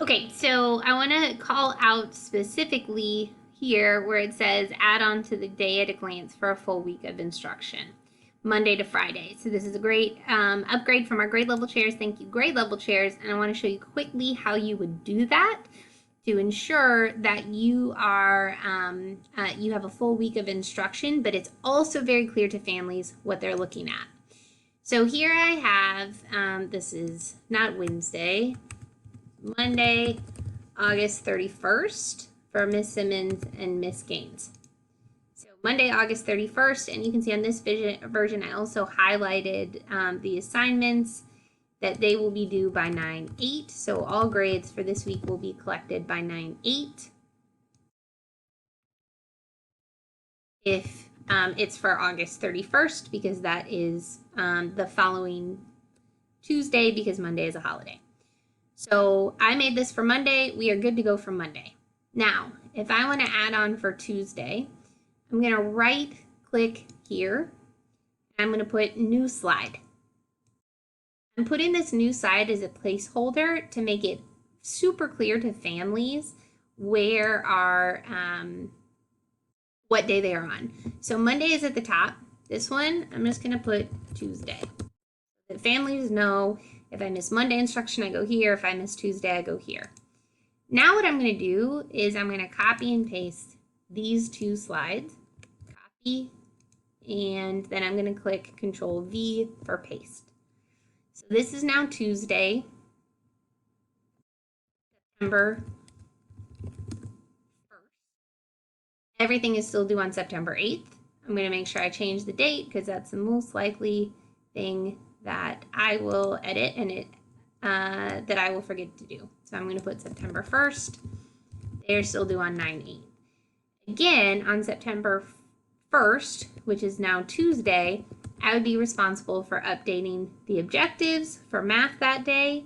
Okay, so I want to call out specifically here where it says add on to the day at a glance for a full week of instruction, Monday to Friday. So this is a great upgrade from our grade level chairs. Thank you, grade level chairs. And I want to show you quickly how you would do that to ensure that you are you have a full week of instruction, but it's also very clear to families what they're looking at. So here I have, this is not Wednesday, Monday, August 31st for Miss Simmons and Miss Gaines. So Monday, August 31st, and you can see on this version, I also highlighted the assignments that they will be due by 9/8. So all grades for this week will be collected by 9/8. If it's for August 31st, because that is the following Tuesday, because Monday is a holiday. So I made this for Monday. We are good to go for Monday. Now, if I want to add on for Tuesday, I'm going to right click here. I'm going to put new slide. I'm putting this new slide as a placeholder to make it super clear to families where our what day they are on. So Monday is at the top. This one, I'm just going to put Tuesday. The families know if I miss Monday instruction, I go here. If I miss Tuesday, I go here. Now what I'm going to do is I'm going to copy and paste these two slides. Copy, and then I'm going to click Control V for paste. So this is now Tuesday, September 1st. Everything is still due on September 8th. I'm going to make sure I change the date because that's the most likely thing that I will edit and that I will forget to do. So I'm going to put September 1st. They're still due on 9/8. Again, on September 1st, which is now Tuesday, I would be responsible for updating the objectives for math that day,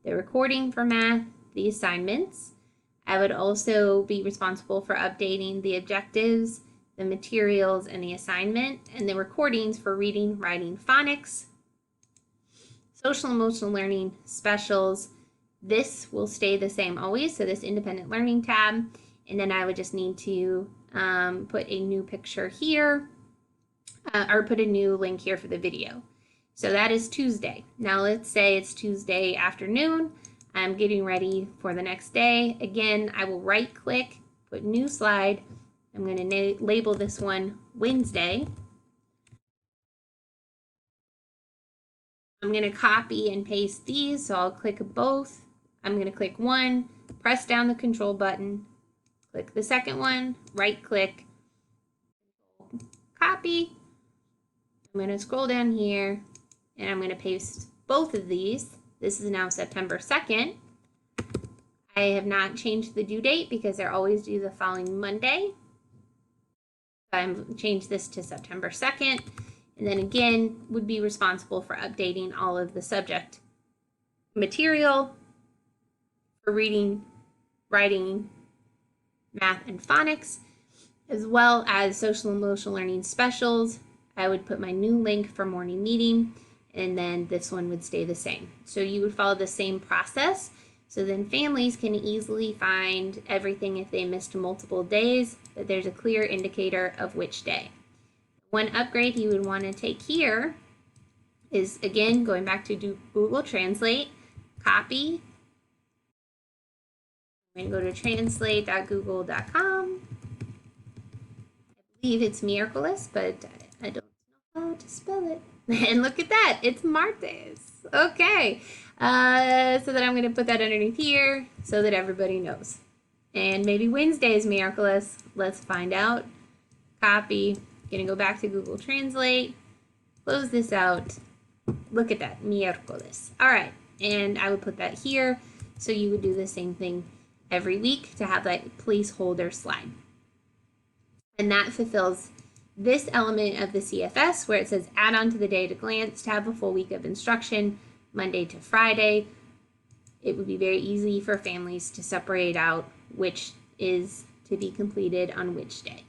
the recording for math, the assignments. I would also be responsible for updating the objectives, the materials, and the assignment, and the recordings for reading, writing, phonics, social emotional learning, specials. This will stay the same always, so this independent learning tab, and then I would just need to put a new picture here, or put a new link here for the video. So that is Tuesday. Now let's say it's Tuesday afternoon. I'm getting ready for the next day. Again, I will right click, put new slide. I'm going to label this one Wednesday. I'm going to copy and paste these, so I'll click both. I'm going to click one, press down the control button, click the second one, right click, copy. I'm going to scroll down here and I'm going to paste both of these. This is now September 2nd. I have not changed the due date because they're always due the following Monday. I've changed this to September 2nd. And then again, would be responsible for updating all of the subject material for reading, writing, math, and phonics, as well as social emotional learning specials. I would put my new link for morning meeting, and then this one would stay the same. So you would follow the same process. So then families can easily find everything if they missed multiple days, that there's a clear indicator of which day. One upgrade you would want to take here is, again, going back to Google Translate, copy. I'm going to go to translate.google.com. I believe it's Miraculous, but I don't know how to spell it. And look at that, it's martes. Okay, so then I'm going to put that underneath here so that everybody knows. And maybe Wednesday is Miraculous. Let's find out. Copy. Gonna go back to Google Translate, close this out. Look at that, miércoles. All right, and I would put that here. So you would do the same thing every week to have that placeholder slide. And that fulfills this element of the CFS where it says add on to the day at a glance to have a full week of instruction, Monday to Friday. It would be very easy for families to separate out which is to be completed on which day.